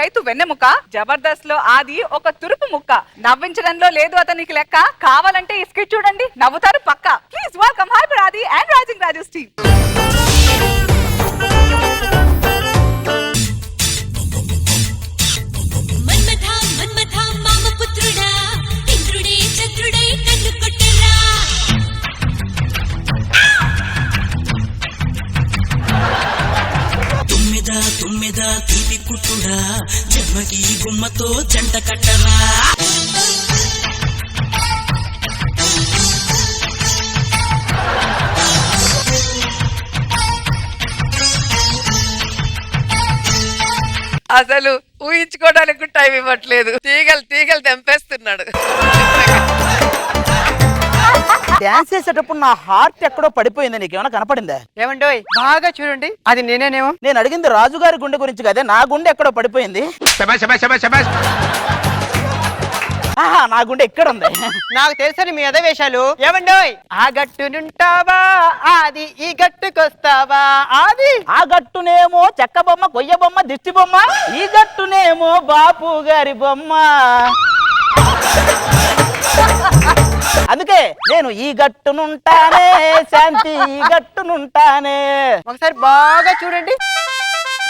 రైతు వెన్నెముక, జబర్దస్త్ లో ఆది ఒక తురుపు ముక్క. నవ్వించడంలో లేదు అతనికి లెక్క, కావాలంటే ఈ స్కిట్ చూడండి నవ్వుతారు పక్క. ప్లీజ్ వెల్కమ్ హైపర్ ఆది అండ్ రాజింగ్ రాజుస్ టీమ్. తుమ్మెద తీపి కుట్టుడా జన్మకి గుమ్మతో జంట కట్టరా. అసలు ఊహించుకోవడానికి టైం ఇవ్వట్లేదు. తీగలు తెంపేస్తున్నాడు. డాన్స్ చేసేటప్పుడు నా హార్ట్ ఎక్కడో పడిపోయింది. నీకేమైనా కనపడిందా? ఏమండోయ్ బాగా చూడండి, అది నేనేనేమో. నేను అడిగింది రాజుగారి గుండె గురించి కదే, నా గుండె ఎక్కడో పడిపోయింది. నా గుండె ఇక్కడ ఉంది. నాకు తెలుసని మీ అదే వేషాలు. ఏమండోయ్ ఆ గట్టునుంటావా ఆది, ఈ గట్టుకొస్తావా ఆది. ఆ గట్టునేమో చెక్క బొమ్మ, కొయ్య బొమ్మ, దిష్టి బొమ్మ, ఈ గట్టునేమో బాపు గారి బొమ్మ. అందుకే నేను ఈ గట్టునుంటానే శాంతి, ఈ గట్టునుంటానే. ఒకసారి బాగా చూడండి.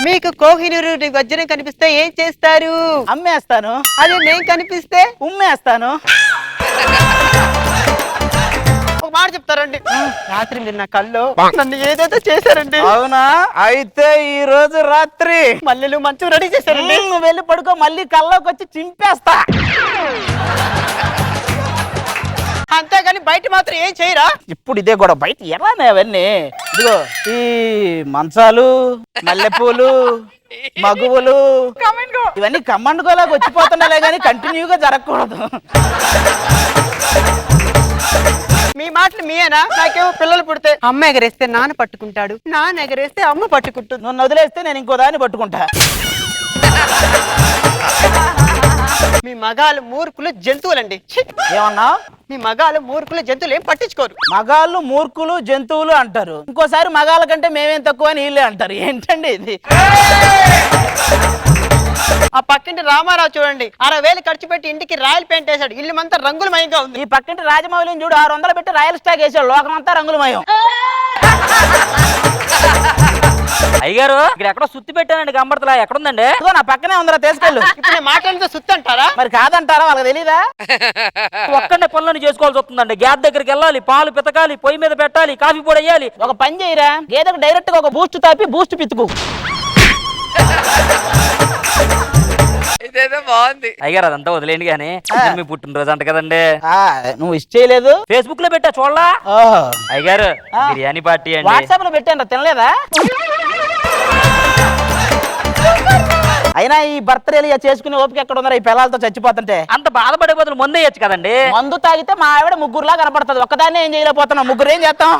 మీకు కోహినూరు వజ్రం కనిపిస్తే ఏం చేస్తారు? అమ్మేస్తాను. అదే నేను కనిపిస్తే ఉమ్మేస్తాను. ఒక మాట చెప్తారండి, రాత్రి మీరు నా కల్లో నన్ను ఏదేదో చేశారండి. అవునా? అయితే ఈ రోజు రాత్రి మల్లెలు మంచం రెడీ చేశారండి. నువ్వు వెళ్ళి పడుకో, మళ్ళీ కల్లోకి వచ్చి చింపేస్తా. అంతేగాని బయట మాత్రం ఏం చేయరా? ఇప్పుడు ఇదే కూడా బయట ఎలానే అవన్నీ. ఇదిగో ఈ మంచాలు, మల్లెపూలు, మగువులు ఇవన్నీ కమ్మండుకోలాగా వచ్చిపోతున్నాలే గానీ కంటిన్యూగా జరగకూడదు. మీ మాటలు మీయేనా? నాకేమో పిల్లలు పుడితే అమ్మ ఎగరేస్తే నాన్న పట్టుకుంటాడు, నాన్న ఎగరేస్తే అమ్మ పట్టుకుంటుంది. నువ్వు వదిలేస్తే నేను ఇంకో దాన్ని పట్టుకుంటా. మీ మగాలు మూర్ఖులు జంతువులండి. ఏమన్నా? మీ మగాలు మూర్ఖులు జంతువులు ఏం పట్టించుకోరు. మగాళ్ళు మూర్ఖులు జంతువులు అంటారు, ఇంకోసారి మగాళ్ళ కంటే మేమేం తక్కువ అని వీళ్ళే అంటారు. ఏంటండి ఇది? ఆ పక్కింటి రామారావు చూడండి, 60,000 ఖర్చు పెట్టి ఇంటికి రాయల్ పెయింట్ వేసాడు, ఇల్లు అంతా రంగులమయంగా ఉంది. ఈ పక్కింటి రాజమౌళిని చూడు, 600 పెట్టి రాయల్ స్టాక్ వేసాడు, లోకం అంతా రంగులమయం. అయ్యారు ఇక్కడ ఎక్కడో సుత్తి పెట్టానండి, గంబడతలా ఎక్కడుందండి? నా పక్కనే ఉందరా, తీసుకెళ్ళు. ఇప్పుడు నేను మాట్లాడితే సుత్తి అంటారా? మరి కాదంటారా? వాళ్ళకి తెలీదా? ఒక్కడే పనులను చేసుకోవాల్సి వస్తుందండి. గ్యాస్ దగ్గరికి వెళ్ళాలి, పాలు పితకాలి, పొయ్యి మీద పెట్టాలి, కాఫీ పొడి వేయాలి. ఒక పని చేయరా, గేదెకు డైరెక్ట్ గా ఒక బూస్ట్ తాపి బూస్ట్ పితుకు. ఇదేదో బాగుంది. అయ్యారు అదంతా వదిలేండి గానీ మీ పుట్టినరోజు అంట కదండి. నువ్వు ఇష్ట చేయలేదు, ఫేస్బుక్ లో పెట్టా చూడలా? అయ్యారు బిర్యానీ పార్టీ అండి. వాట్సాప్ లో పెట్టాను, తినలేదా? అయినా ఈ బర్త్డేలు చేసుకునే ఓపిక ఎక్కడ ఉందా? ఈ పిల్లలతో చచ్చిపోతుంటే అంత బాధపడే బదులు మందు వేయచ్చు కదండి. మందు తాగితే మా ఆవిడ ముగ్గురులా కనపడుతుంది, ఒక్కదాన్ని ఏం చేయలేకపోతున్నాం, ముగ్గురు ఏం చేస్తాం?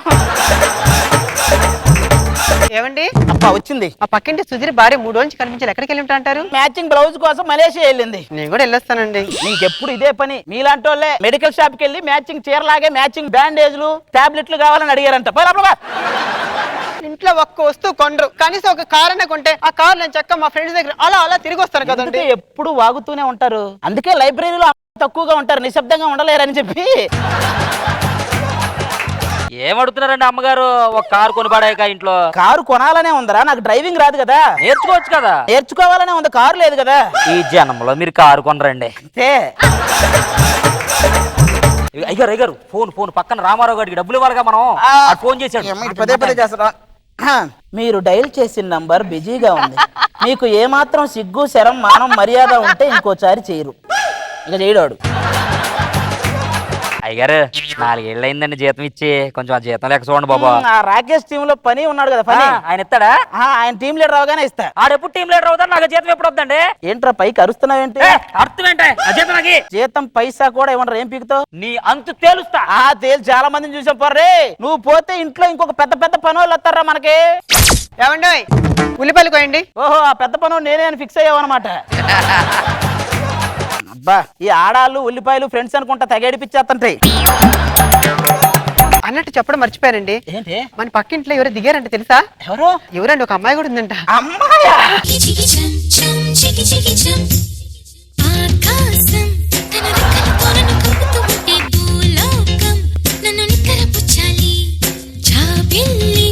ఏమండి అబ్బా వచ్చింది. ఆ పక్కింటి సుధీర్ భార్య 3 రోజు నుంచి కనిపించాలి, ఎక్కడికి వెళ్ళి ఉంటారు? మ్యాచింగ్ బ్లౌజ్ కోసం మలేషియా వెళ్ళింది. నేను కూడా వెళ్ళొస్తానండి. నీకెప్పుడు ఇదే పని. మీలాంటి వాళ్ళే మెడికల్ షాప్ కి వెళ్ళి మ్యాచింగ్ చీరలాగే మ్యాచింగ్ బ్యాండేజ్లు, టాబ్లెట్లు కావాలని అడిగారంట. ఇంట్లో ఒక్క వస్తువు కొండ్రు, కనీసం ఒక కార్ అనే కొంటే ఆ కార్ నేను చక్క మా ఫ్రెండ్స్ దగ్గర అలా తిరిగి వస్తాను కదండి. ఎప్పుడు వాగుతూనే ఉంటారు, అందుకే లైబ్రరీలో తక్కువగా ఉంటారు, నిశ్శబ్దంగా ఉండలేరని చెప్పి. ఏమడుగుతున్నారండి అమ్మగారు? ఒక కారు కొనిపడాక ఇంట్లో కారు కొనాలనే ఉందరా? నాకు డ్రైవింగ్ రాదు కదా. నేర్చుకోవచ్చు కదా. నేర్చుకోవాలనే ఉంది, కారు లేదు కదా. ఈ జనంలో మీరు కారు కొనరండి. అయ్యారు ఫోన్ పక్కన రామారావు గారికి డబ్బులు ఇవ్వాలిగా, మనం ఫోన్ చేశాడు. పదే పదే చేస్తారా? మీరు డైల్ చేసిన నంబర్ బిజీగా ఉంది, మీకు ఏమాత్రం సిగ్గు శరం మానం మర్యాద ఉంటే ఇంకోసారి చేయరు. ఇక చేయడాడు. అయ్యారు 4 ఏళ్ళు అయిందండి జీతం ఇచ్చి, కొంచెం ఆ జీతం లెక్క చూడండి బాబా. ఆ రాకేష్ టీమ్ లో పని ఉన్నాడు కదా, పని ఆయన ఇస్తాడా? ఆయన టీం లీడర్ అవగానే ఇస్తా. ఆడెప్పుడు టీం లీడర్ అవుతాడు, నాకు జీతం ఎప్పుడు వద్దండి. ఏంట్రా పైకి అరుస్తున్నావు ఏంటి? అర్థం ఏంటి? జీతం నాకు జీతం పైసా కూడా ఏమన్నా ఏం పీకుతావు? నీ అంతు తేలుస్తా. తేలు చాలా మందిని చూసాం పోర్రే. నువ్వు పోతే ఇంట్లో ఇంకొక పెద్ద పని వాళ్ళు వస్తారా మనకి. ఏమండి ఉల్లిపాయలు కోయండి. ఓహో, ఆ పెద్ద పని నేనే అని ఫిక్స్ అయ్యావు అనమాట. అబ్బా, ఈ ఆడాళ్ళు ఉల్లిపాయలు ఫ్రెండ్స్ అనుకుంటా తెగేడిపిచ్చేస్తుంటాయి. అన్నట్టు చెప్పడం మర్చిపోయానండి. ఏంటి? మన పక్కింట్లో ఎవరో దిగారంటే తెలుసా? ఎవరు? ఎవరండి? ఒక అమ్మాయి కూడా ఉందంట. అమ్మాయా? చికి చం చం చికి చికి చం ఆకాశం తన రెక్కలతో నన్ను కప్పుతూ ఉంటే భూలోకం నన్ను నిక్కరపుచ్చాలి జాబిల్లి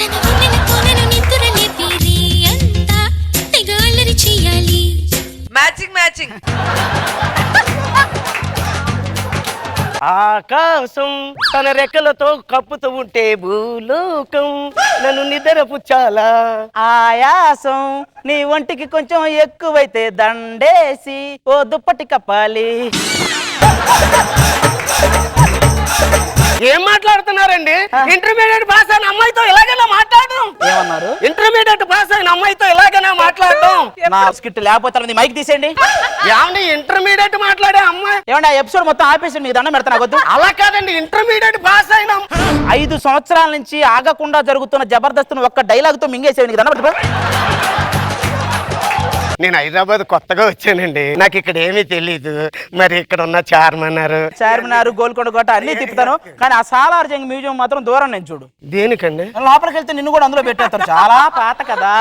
తన వెన్నెలతో నన్ను నిద్రలేపి రే అంతా తెగ అల్లరి చెయ్యాలి. Matching matching. ఆకాశం తన రెక్కలతో కప్పుతూ ఉంటే భూలోకం నన్ను నిద్రపుచ్చాలా. ఆయాసం నీ ఒంటికి కొంచెం ఎక్కువైతే దండేసి ఓ దుప్పటి కప్పాలి. ఏం మాట్లాడుతున్నారండి? ఇంటర్మీడియట్ పాస్ అయిన అమ్మాయితో ఎలాగైనా మాట్లాడడం. ఏమన్నారు? ఇంటర్మీడియట్ పాస్ అయిన అమ్మాయితో ఎలాగైనా మాట్లాడడం. నా స్కిట్ లేకపోతే మైక్ తీసేయండి. ఏమండి ఇంటర్మీడియట్ మాట్లాడే అమ్మాయి? ఏమండి ఆ ఎపిసోడ్ మొత్తం ఆపేసి మీకు దండం పెడతాను వద్దు. అలా కాదండి, ఇంటర్మీడియట్ పాస్ అయిన 5 సంవత్సరాల నుంచి ఆగకుండా జరుగుతున్న జబర్దస్త్ ఒక్క డైలాగ్ తో మింగేసేవి. నీకు దండం పెడతా. నేను హైదరాబాద్ కొత్తగా వచ్చానండి, నాకు ఇక్కడ ఏమీ తెలీదు. మరి ఇక్కడ ఉన్న చార్మినార్ గోల్కొండ కోట అన్ని తిప్పుతాను, కానీ ఆ సాలార్ జంగ్ మ్యూజియం మాత్రం దూరం నేను చూడు. దేనికండి? లోపలికి వెళ్తే నిన్ను కూడా అందులో పెట్టేస్తారు. చాలా పాత కదా.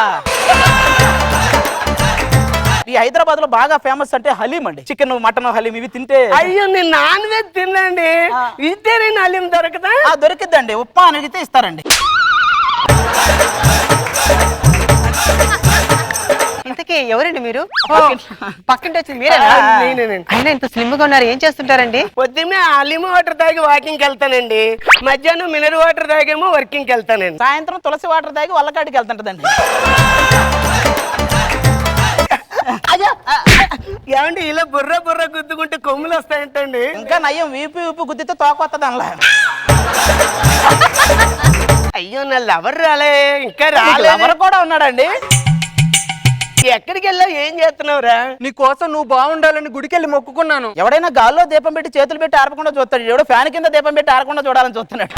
ఈ హైదరాబాద్ లో బాగా ఫేమస్ అంటే హలీం అండి. చికెన్ మటన్ హలీం ఇవి తింటే. అయ్యో నేను నాన్ వెజ్ తినండి, ఇదే నేను హలీం దొరకదా? దొరికిద్దండి. ఉప్మా అని అడిగితే ఇస్తారండి. ఇంతకీ ఎవరండి మీరు? పక్కింటి వచ్చింది మీరేనా? నేనేనండి. అయినా ఇంత స్లిమ్ గా ఉన్నారు, ఏం చేస్తుంటారండి? పొద్దున్నే హలీం వాటర్ తాగి వాకింగ్కి వెళ్తానండి, మధ్యాహ్నం మినరల్ వాటర్ తాగేమో వర్కింగ్కి వెళ్తానండి, సాయంత్రం తులసి వాటర్ తాగి వల్లకాడికి వెళ్తుంటదండి. ఏమండి ఇలా బుర్ర బుర్ర గుద్దుకుంటే కొమ్ములు వస్తాయంటండి. ఇంకా నయ్యం వీపు గుద్దితే తోకొత్తది అనలా. అయ్యో నా లవర్ రాలే, ఇంకా రాలే. ఎవరు కూడా ఉన్నాడండి. ఎక్కడికి వెళ్ళావు, ఏం చేస్తున్నావురా? నీ కోసం నువ్వు బాగుండాలని గుడికెళ్ళి మొక్కుకున్నాను. ఎవడైనా గాల్లో దీపం పెట్టి చేతులు పెట్టి ఆరపకుండా చూస్తాడు, ఎవడో ఫ్యాన్ కింద దీపం పెట్టి ఆరకుండా చూడాలని చూస్తున్నాడు.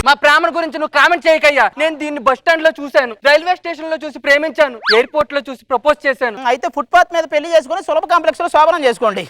మా ప్రేమ గురించి నువ్వు కామెంట్ చేయకయ్యా. నేను దీన్ని బస్ స్టాండ్ లో చూశాను, రైల్వే స్టేషన్ లో చూసి ప్రేమించాను, ఎయిర్పోర్ట్ లో చూసి ప్రపోజ్ చేశాను. అయితే ఫుట్పాత్ మీద పెళ్లి చేసుకుని సులభ కాంప్లెక్స్ లో శోభనం చేసుకోండి.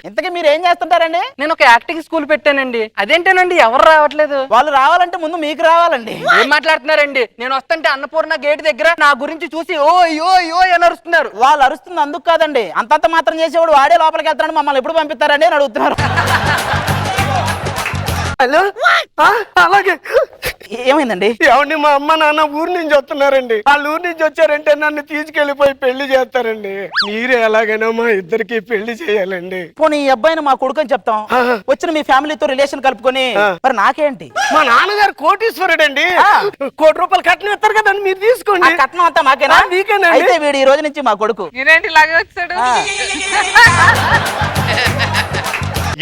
ఇంతకీ మీరు ఏం చేస్తుంటారండి? నేను ఒక యాక్టింగ్ స్కూల్ పెట్టానండి. అదేంటేనండి ఎవరు రావట్లేదు? వాళ్ళు రావాలంటే ముందు మీకు రావాలండి. ఏం మాట్లాడుతున్నారండి? నేను వస్తుంటే అన్నపూర్ణ గేట్ దగ్గర నా గురించి చూసి ఓ యో యో అని అరుస్తున్నారు. వాళ్ళు అరుస్తుంది అందుకు కాదండి, అంతంత మాత్రం చేసేవాడు వాడే లోపలికి వెళ్తాడు, మమ్మల్ని ఎప్పుడు పంపిస్తారండి అని అడుగుతున్నారు. హలో, అలాగే. ఏమైందండి? ఏమండి మా అమ్మ నాన్న ఊరు నుంచి వస్తున్నారండి, వాళ్ళ ఊరు నుంచి వచ్చారంటే నన్ను తీసుకెళ్లిపోయి పెళ్లి చేస్తారండి. మీరే ఎలాగైనా మా ఇద్దరికి పెళ్లి చేయాలండి. పోనీ ఈ అబ్బాయిని మా కొడుకు అని చెప్తాం, వచ్చిన మీ ఫ్యామిలీతో రిలేషన్ కలుపుకొని. మరి నాకేంటి? మా నాన్నగారు కోటీశ్వరుడు అండి, ₹1 కోటి కట్నం ఇస్తారు కదండి, మీరు తీసుకోండి. కట్నం అంతా మాకేనా? మీకేనా? అయితే వీడు ఈ రోజు నుంచి మా కొడుకు. మీరేంటి ఇలాగే వచ్చాడు?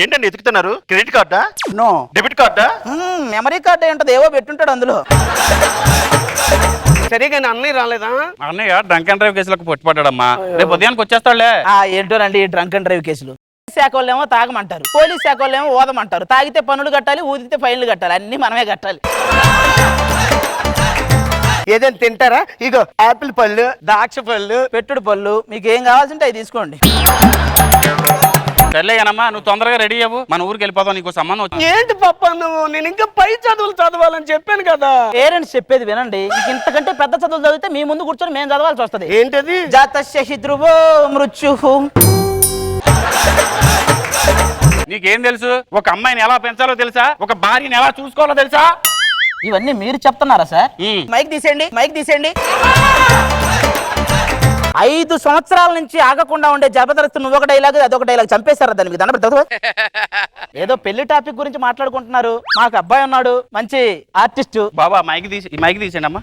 ఏంటండి ఎతుకుతున్నారు? క్రెడిట్ కార్డా, నో డెబిట్ కార్డా? మెమరీ కార్డు ఏంటది, ఏవో పెట్టుంటాడు అందులో. సరిగా అన్నయ్య రాలేదా? అన్నయ్య డ్రంక్ అండ్ డ్రైవ్ కేసులకు పట్టుపడ్డాడమ్మా, రేపు ఉదయానికి వచ్చేస్తాడులే. ఏంటోనండి ఈ డ్రంక్ అండ్ డ్రైవ్ కేసులు. శాఖ వాళ్ళేమో తాగమంటారు, పోలీస్ శాఖ వాళ్ళేమో ఓదమంటారు. తాగితే పన్నులు కట్టాలి, ఊదితే ఫైన్లు కట్టాలి, అన్ని మనమే కట్టాలి. ఏదైనా తింటారా? ఇగో ఆపిల్ పళ్ళు, ద్రాక్ష పళ్ళు, పెట్టుడు పళ్ళు, మీకు ఏం కావాల్సింటే అవి తీసుకోండి. సర్లేగానమ్మా, నువ్వు తొందరగా రెడీ అవ్వు, మన ఊరికి వెళ్ళిపోతావు, నీకు సంబంధం వచ్చింది. ఏంటి పప్ప నువ్వు? నేను ఇంకా పై చదువులు చదవాలని చెప్పాను కదా. పేరెంట్స్ చెప్పేది వినండి. ఇంతకంటే పెద్ద చదువులు చదివితే మీ ముందు కూర్చొని మేము చదవాల్సి వస్తుంది. ఏంటది? జాతస్య హిద్రువో మృత్యుః. నీకేం తెలుసు? ఒక అమ్మాయిని ఎలా పెంచాలో తెలుసా? ఒక భార్యని ఎలా చూసుకోవాలో తెలుసా? ఇవన్నీ మీరు చెప్తున్నారా సార్? మైక్ తీసేయండి, మైక్ తీసేయండి. 5 సంవత్సరాల నుంచి ఆగకుండా ఉండే జబర్దస్త్ నువ్వు ఒక డైలాగ్ అదొక డైలాగ్ చంపేశారా? దాన్ని మీకు దండం. ఏదో పెళ్లి టాపిక్ గురించి మాట్లాడుకుంటున్నారు. మాకు అబ్బాయి ఉన్నాడు, మంచి ఆర్టిస్ట్. బాబా మైక్ తీసేయండి అమ్మా.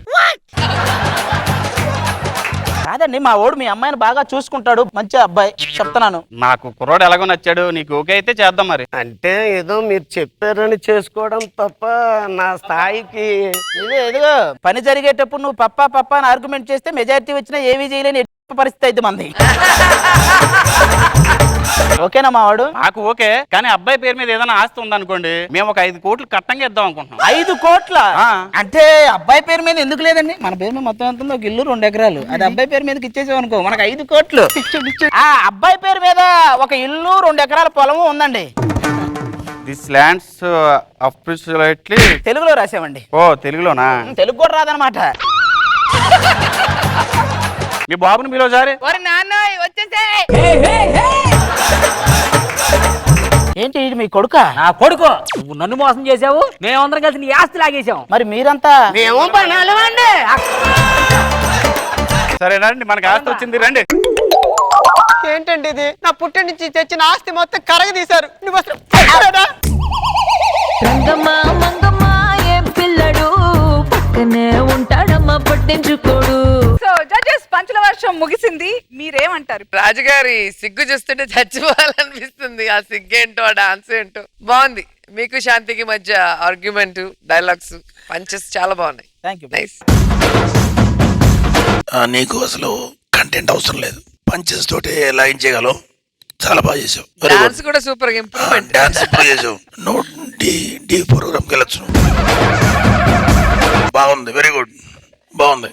కాదండి, మా ఓడు మీ అమ్మాయిని బాగా చూసుకుంటాడు, మంచి అబ్బాయి చెప్తున్నాను. నాకు కుర్రోడు ఎలాగో నచ్చాడు, నీకు ఓకే అయితే చేద్దాం. మరి అంటే ఏదో మీరు చెప్పారని చేసుకోవడం తప్ప నా స్థాయికి. ఇదిగో పని జరిగేటప్పుడు నువ్వు పప్పా అని ఆర్గ్యుమెంట్ చేస్తే మెజారిటీ వచ్చినా ఏమీ చేయలేని పరిస్థితి అయితే మంది. ఓకేనా మావాడు? నాకు ఓకే, కానీ అబ్బాయి పేరు మీద ఏదైనా ఆస్తి ఉందనుకోండి, మేము ఒక 5 కోట్లు కట్టంగా ఇద్దాం అనుకుంటున్నాం. 5 కోట్ల? ఆ. అంటే అబ్బాయి పేరు మీద ఎందుకు లేదండి? మన పేరు మీద మొత్తం ఎంత ఉందో, ఒక ఇల్లు 2 ఎకరాలు, అది అబ్బాయి పేరు మీదకి ఇచ్చేసాం అనుకో, మనకు 5 కోట్లు. ఆ అబ్బాయి పేరు మీద ఒక ఇల్లు 2 ఎకరాల పొలము ఉందండి. This lands appreciately. తెలుగులో రాసామండి. ఓ తెలుగులోనా? తెలుగు కూడా రాదనమాట. మీ బాబుని మీలో జారే. ఏంటి ఇది మీ కొడుక? నా కొడుకు, నువ్వు నన్ను మోసం చేసావు, మేమందరం కలిసి నీ ఆస్తి లాగేసాం. మరి మీరంతా? మేము పనాలమండి. సరే రండి, మనకి ఆస్తి వచ్చింది, రండి. ఏంటండి ఇది? నా పుట్టి నుంచి తెచ్చిన ఆస్తి మొత్తం కరగదీశారు. నువ్వు అసలు రంగమ్మా మంగమ్మా ఏం పిల్లడు పక్కనే ఉంటాడమ్మా పట్టించుకోడు. సో జడ్జెస్ పంచుల వర్షం ముగిసింది, మీరేమంటారు? రాజుగారి సిగ్గు చూస్తుంటే చచ్చిపోవాలనిపిస్తుంది. ఆ సిగ్గేంటో, ఆ డాన్స్ ఏంటో బాగుంది. మీకు శాంతికి మధ్య ఆర్గ్యుమెంట్, డైలాగ్స్, పంచెస్ చాలా బాగున్నాయి. Thank you. నైస్. నీకు అసలు కంటెంట్ అవసరం లేదు, పంచెస్ తోటి లైన్ చేయగలవు. చాలా బాగా చేసావు. డాన్స్ కూడా సూపర్ ఇంప్రూవ్మెంట్. డాన్స్ ఇప్పుడు చేసావు. నువ్వు డి ప్రోగ్రామ్కి వెళ్ళొచ్చు. బాగుంది, వెరీ గుడ్, బాగుంది.